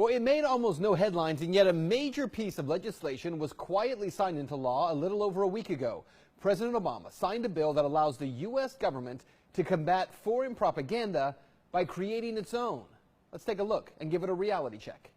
Well, it made almost no headlines, and yet a major piece of legislation was quietly signed into law a little over a week ago. President Obama signed a bill that allows the U.S. government to combat foreign propaganda by creating its own. Let's take a look and give it a reality check.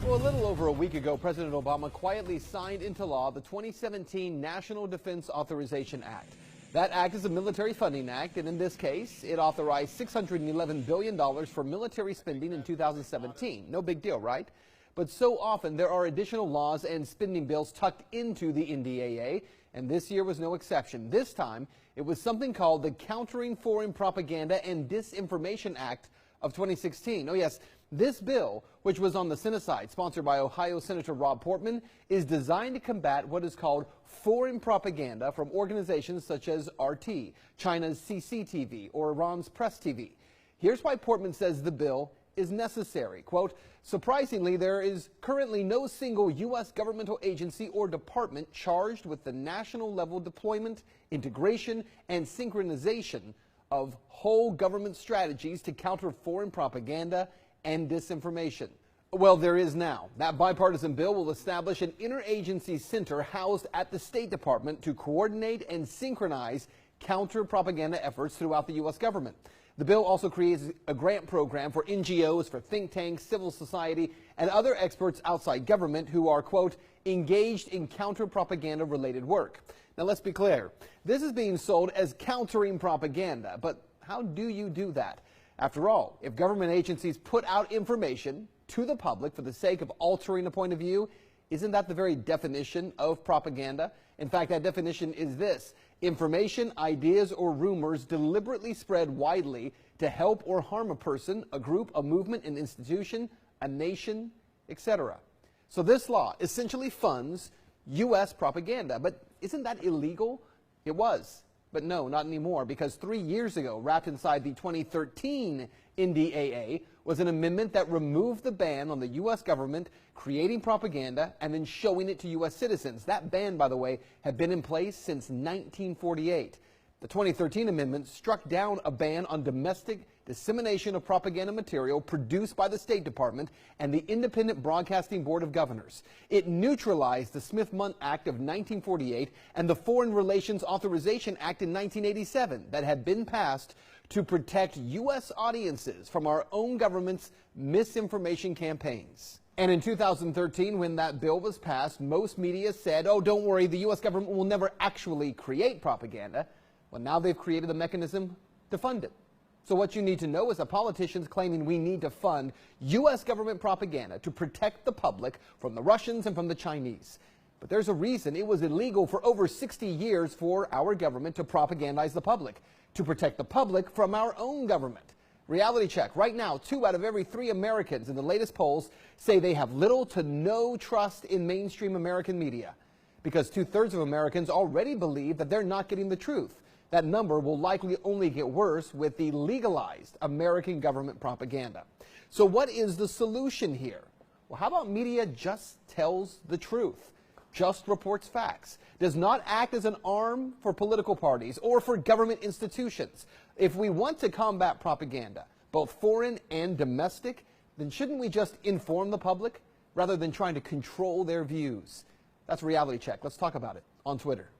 Well, a little over a week ago, President Obama quietly signed into law the 2017 National Defense Authorization Act. That act is a military funding act, and in this case, it authorized $611 billion for military spending in 2017. No big deal, right? But so often there are additional laws and spending bills tucked into the NDAA, and this year was no exception. This time, it was something called the Countering Foreign Propaganda and Disinformation Act of 2016. Oh yes, this bill, which was on the Senate side, sponsored by Ohio Senator Rob Portman, is designed to combat what is called foreign propaganda from organizations such as RT, China's CCTV, or Iran's Press TV. Here's why Portman says the bill is necessary. Quote, surprisingly, there is currently no single U.S. governmental agency or department charged with the national level deployment, integration, and synchronization of whole government strategies to counter foreign propaganda and disinformation. Well, there is now. That bipartisan bill will establish an interagency center housed at the State Department to coordinate and synchronize counter-propaganda efforts throughout the U.S. government. The bill also creates a grant program for NGOs, for think tanks, civil society, and other experts outside government who are, quote, engaged in counter-propaganda related work. Now, let's be clear. This is being sold as countering propaganda, but how do you do that? After all, if government agencies put out information to the public for the sake of altering a point of view, isn't that the very definition of propaganda? In fact, that definition is this: information, ideas, or rumors deliberately spread widely to help or harm a person, a group, a movement, an institution, a nation, etc. So this law essentially funds U.S. propaganda. But isn't that illegal? It was. But no, not anymore, because 3 years ago, wrapped inside the 2013 NDAA, was an amendment that removed the ban on the U.S. government creating propaganda and then showing it to U.S. citizens. That ban, by the way, had been in place since 1948. The 2013 amendment struck down a ban on domestic dissemination of propaganda material produced by the State Department and the Independent Broadcasting Board of Governors. It neutralized the Smith-Mundt Act of 1948 and the Foreign Relations Authorization Act in 1987 that had been passed to protect U.S. audiences from our own government's misinformation campaigns. And in 2013, when that bill was passed, most media said, oh, don't worry, the U.S. government will never actually create propaganda. Well, now they've created a mechanism to fund it. So what you need to know is that politicians claiming we need to fund U.S. government propaganda to protect the public from the Russians and from the Chinese. But there's a reason it was illegal for over 60 years for our government to propagandize the public, to protect the public from our own government. Reality check. Right now, 2 out of every 3 Americans in the latest polls say they have little to no trust in mainstream American media, because 2/3 of Americans already believe that they're not getting the truth. That number will likely only get worse with the legalized American government propaganda. So what is the solution here? Well, how about media just tells the truth, just reports facts, does not act as an arm for political parties or for government institutions? If we want to combat propaganda, both foreign and domestic, then shouldn't we just inform the public rather than trying to control their views? That's Reality Check. Let's talk about it on Twitter.